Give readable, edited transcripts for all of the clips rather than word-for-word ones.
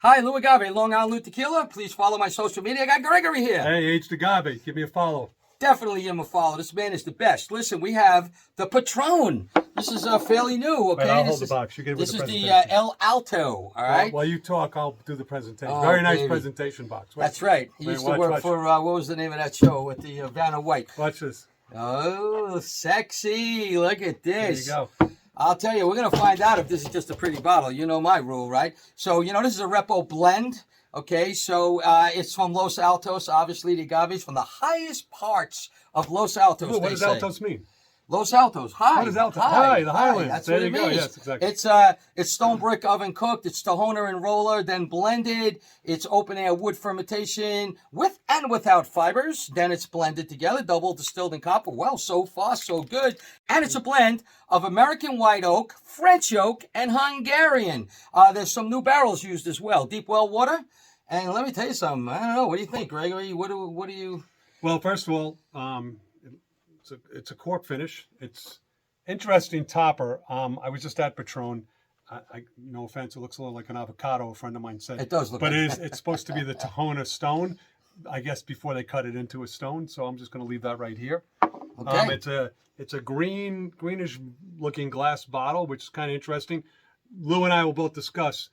Hi, Lou Agave, Long Island Lou Tequila. Please follow my social media. I got Gregory here. Hey, H. Agave, give me a follow. Definitely give him a follow. This man is the best. Listen, we have the Patron. This is fairly new, okay? Wait, I'll hold the box. You get it with This the is the presentation. El Alto, all right? While you talk, I'll do the presentation. Oh, Very nice baby. presentation box. That's right. He used to work for, what was the name of that show with the Vanna White? Watch this. Oh, sexy. Look at this. There you go. I'll tell you, we're going to find out if this is just a pretty bottle. You know my rule, right? So, this is a Repo blend. Okay, so it's from Los Altos, obviously the agaves from the highest parts of Los Altos. Ooh, what does Altos mean? Los Altos, high. What is Altos? High, the Highlands. That's there what you it go. means. Yes, exactly. It's stone brick oven cooked. It's tohoner and roller, then blended. It's open air wood fermentation with and without fibers. Then it's blended together, double distilled in copper. Well, so far so good. And it's a blend of American white oak, French oak, and Hungarian. There's some new barrels used as well. Deep well water. And let me tell you something. I don't know. What do you think, Gregory? What do you? Well, first of all, it's a cork finish. It's interesting topper. I was just at Patron. No offense, it looks a little like an avocado. A friend of mine said it does look. But like it's supposed to be the Tahona stone, I guess, before they cut it into a stone. So I'm just going to leave that right here. Okay. It's a greenish looking glass bottle, which is kind of interesting. Lou and I will both discuss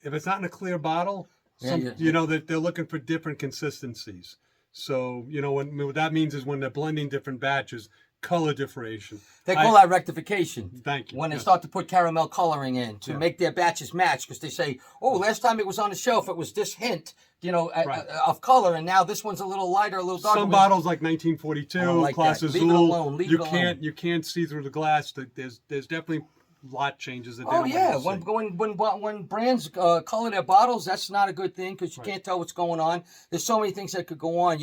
if it's not in a clear bottle. That they're looking for different consistencies. So, what that means is when they're blending different batches, color differentiation. They call that rectification. Thank you. When they start to put caramel coloring in to make their batches match, because they say, oh, last time it was on the shelf, it was this hint, of color, and now this one's a little lighter, a little darker. Some bottles like 1942, Class Azul, Leave it alone. You can't see through the glass. There's definitely lot changes that they don't when brands color their bottles, that's not a good thing because you can't tell what's going on. There's so many things that could go on.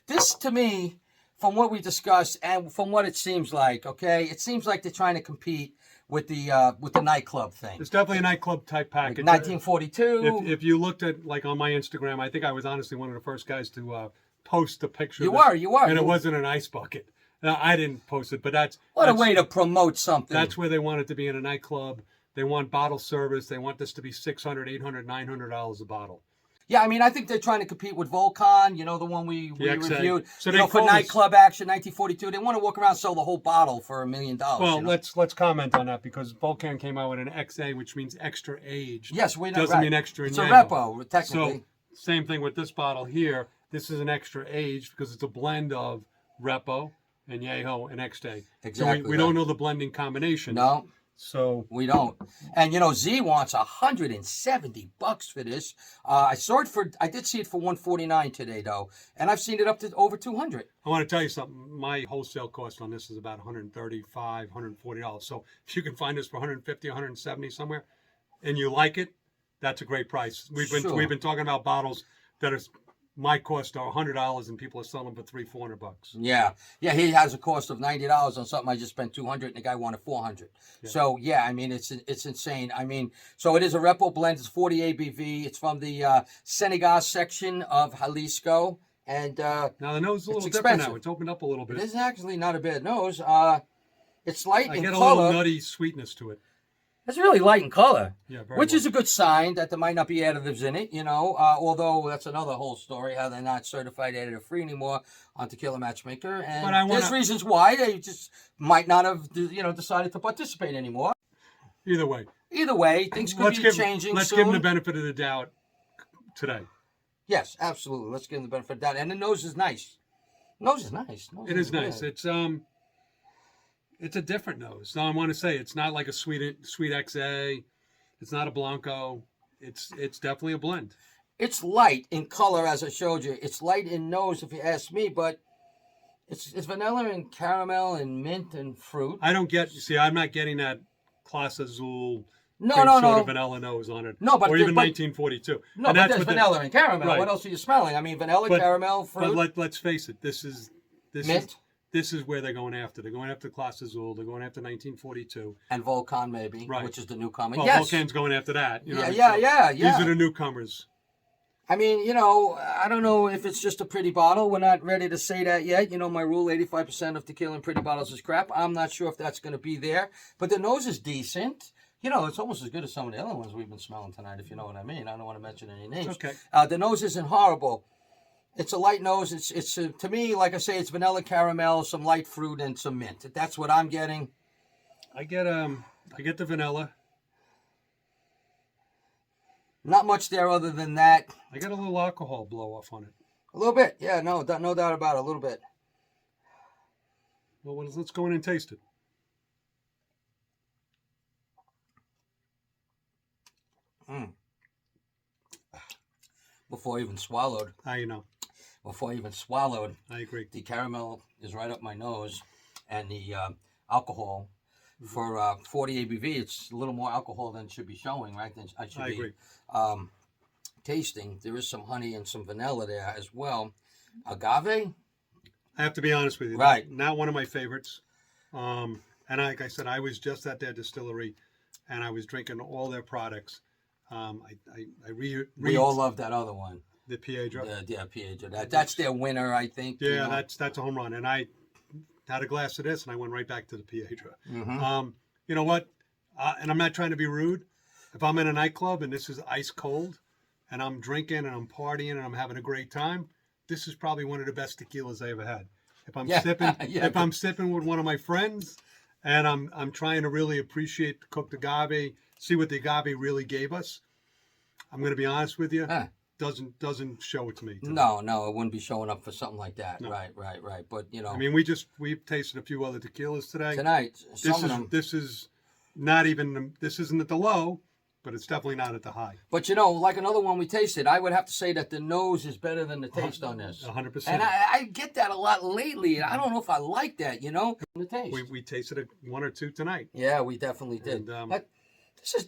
This to me, from what we discussed and from what it seems like, it seems like they're trying to compete with the nightclub thing. It's definitely a nightclub type package. Like 1942. If you looked at on my Instagram, I think I was honestly one of the first guys to post a picture. You were, and it wasn't an ice bucket. No, I didn't post it, but that's a way to promote something. That's where they want it to be in a nightclub. They want bottle service. They want this to be $600, $800, $900 a bottle. Yeah, I think they're trying to compete with Volcon, the one we reviewed. So for nightclub action, 1942. They want to walk around and sell the whole bottle for $1 million. Well, let's comment on that because Volcan came out with an XA, which means extra aged. Yes, we know. Doesn't mean extra. It's a repo, technically. So same thing with this bottle here. This is an extra aged because it's a blend of repo and Yeho and X-Day. Exactly. So we don't know the blending combination. No. So we don't. And Z wants $170 for this. I did see it for $149 today though, and I've seen it up to over $200. I want to tell you something. My wholesale cost on this is about $135, $140. So if you can find this for $150, $170 somewhere, and you like it, that's a great price. We've been talking about bottles that are. My cost are $100 and people are selling for $300-$400. Yeah, he has a cost of $90 on something I just spent $200 and the guy wanted $400. Yeah. So it's insane. So it is a Repo blend. It's 40 ABV. It's from the Senegal section of Jalisco, and now the nose is a little expensive. Different now. It's opened up a little bit. It is actually not a bad nose. It's light in color. I get a little nutty sweetness to it. It's really light in color, which is a a good sign that there might not be additives in it, although that's another whole story, how they're not certified additive-free anymore on Tequila Matchmaker. And there's reasons why they just might not have, decided to participate anymore. Either way, things could be changing Let's soon. give them the benefit of the doubt today. Yes, absolutely. Let's give them the benefit of the doubt. And the nose is nice. It is nice. It's a different nose. Now I want to say it's not like a sweet XA. It's not a Blanco. It's definitely a blend. It's light in color, as I showed you. It's light in nose, if you ask me, but it's vanilla and caramel and mint and fruit. I'm not getting that Class Azul. No. Vanilla nose on it. No, but or even 1942. No, but there's vanilla and caramel. Right. What else are you smelling? Vanilla, caramel, fruit. But let's face it. This is mint. This is where they're going after. They're going after Class Azul. They're going after 1942. And Volcan, maybe, which is the newcomer. Well, yes. Volcan's going after that. Yeah. These are the newcomers. I don't know if it's just a pretty bottle. We're not ready to say that yet. My rule, 85% of tequila in pretty bottles is crap. I'm not sure if that's going to be there. But the nose is decent. You know, it's almost as good as some of the other ones we've been smelling tonight, if you know what I mean. I don't want to mention any names. Okay. The nose isn't horrible. It's a light nose. It's to me, like I say, it's vanilla caramel, some light fruit, and some mint. That's what I'm getting. I get the vanilla. Not much there other than that. I got a little alcohol blow off on it. A little bit, yeah, no doubt about it, a little bit. Well, let's go in and taste it. Before I even swallowed. You know. Before I even swallowed. I agree. The caramel is right up my nose, and the alcohol for 40 ABV, it's a little more alcohol than it should be showing, right? Than I should be agree. Tasting. There is some honey and some vanilla there as well. Agave. I have to be honest with you. Right. Not one of my favorites. And like I said, I was just at their distillery, and I was drinking all their products. We all love that other one. The Piedra. Yeah, Piedra. That's their winner, I think. Yeah, you know? that's a home run. And I had a glass of this, and I went right back to the Piedra. Mm-hmm. You know what? And I'm not trying to be rude. If I'm in a nightclub and this is ice cold, and I'm drinking and I'm partying and I'm having a great time, this is probably one of the best tequilas I ever had. If I'm sipping, if I'm sipping with one of my friends, and I'm trying to really appreciate the cooked agave, see what the agave really gave us, I'm going to be honest with you. Doesn't show it to me. No, it wouldn't be showing up for something like that. No. Right. But you know, I mean, we've tasted a few other tequilas today. Tonight, This is not even. This isn't at the low, but it's definitely not at the high. But you know, like another one we tasted, I would have to say that the nose is better than the taste on this. 100%. And I get that a lot lately, and I don't know if I like that. You know, the taste. We tasted one or two tonight. Yeah, we definitely did. And,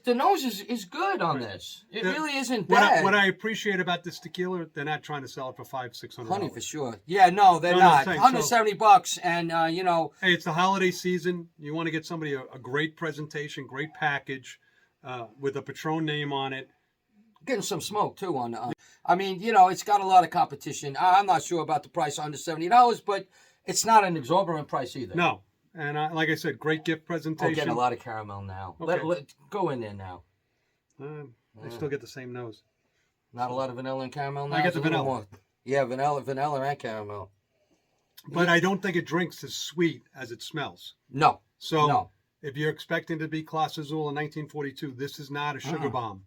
the nose is good on this. It really isn't bad. What I appreciate about this tequila, they're not trying to sell it for $500-$600. Honey for sure. Yeah, no, they're not. $170, and you know. Hey, it's the holiday season. You want to get somebody a great presentation, great package, with a Patron name on it. Getting some smoke too on. I mean, you know, it's got a lot of competition. I'm not sure about the price under $70, but it's not an exorbitant price either. No. And like I said, great gift presentation. Oh, getting a lot of caramel now. Okay. Let go in there now. I still get the same nose. Not a lot of vanilla and caramel now? I get the vanilla. Yeah, vanilla and caramel. But I don't think it drinks as sweet as it smells. No. So if you're expecting to be Class Azul in 1942, this is not a sugar bomb.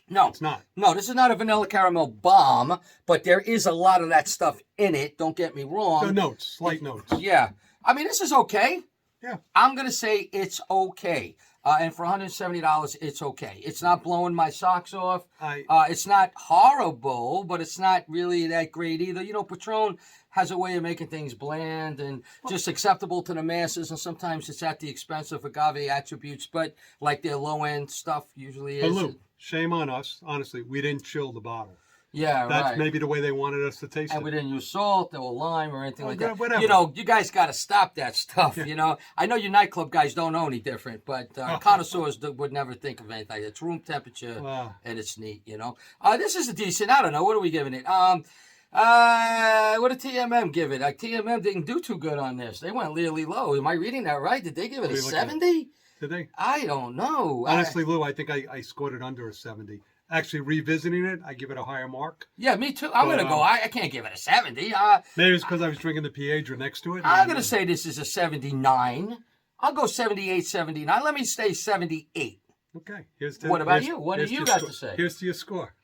No. It's not. No, this is not a vanilla caramel bomb, but there is a lot of that stuff in it. Don't get me wrong. The notes, slight notes. Yeah. I mean, this is okay. Yeah. I'm going to say it's okay. And for $170, it's okay. It's not blowing my socks off. It's not horrible, but it's not really that great either. You know, Patron has a way of making things bland and just acceptable to the masses, and sometimes it's at the expense of agave attributes, but like their low-end stuff usually is. But Lou, shame on us. Honestly, we didn't chill the bottle. Yeah, That's maybe the way they wanted us to taste it. And we didn't use salt or lime or anything like that. Whatever. You know, you guys got to stop that stuff, you know. I know you nightclub guys don't know any different, but connoisseurs would never think of anything. It's room temperature, and it's neat, you know. This is a decent, I don't know, what are we giving it? What did TMM give it? Like, TMM didn't do too good on this. They went really low. Am I reading that right? Did they give it a 70? Did they? I don't know. Honestly, Lou, I think I scored it under a 70. Actually, revisiting it, I give it a higher mark. Yeah, me too. I'm going to go. I can't give it a 70. Maybe it's because I was drinking the Piedra next to it. I'm going to say this is a 79. I'll go 78, 79. Let me say 78. Okay. What about you? What do you got to say? Here's to your score.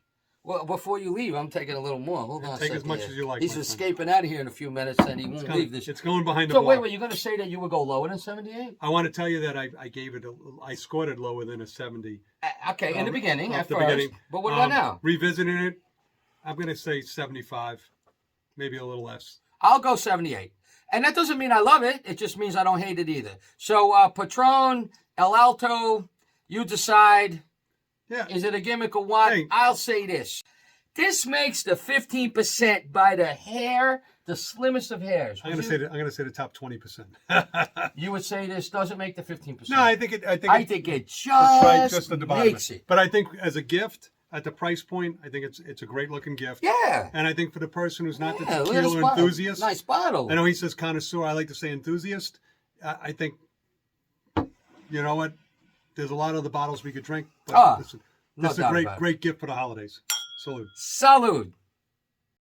Well, before you leave, I'm taking a little more. Hold on a second. Take as much as you like. He's escaping out of here in a few minutes, and he won't leave this. It's going behind the block. block. So wait, you're going to say that you would go lower than 78? I want to tell you that I scored it lower than a 70. Okay, in the beginning, at first. But what about now? Revisiting it, I'm going to say 75, maybe a little less. I'll go 78. And that doesn't mean I love it. It just means I don't hate it either. So, Patron, El Alto, you decide. Yeah. Is it a gimmick or what? Hey. I'll say this. This makes the 15% by the hair, the slimmest of hairs. I'm going to say the top 20%. You would say this doesn't make the 15%. No, I think it just makes it. But I think as a gift at the price point, I think it's a great looking gift. Yeah. And I think for the person who's not the tequila enthusiast, nice bottle. I know he says connoisseur. I like to say enthusiast. I think, you know what? there's a lot of other bottles we could drink. But Ah, this no is a doubt about it. great gift for the holidays. Salute. Salud.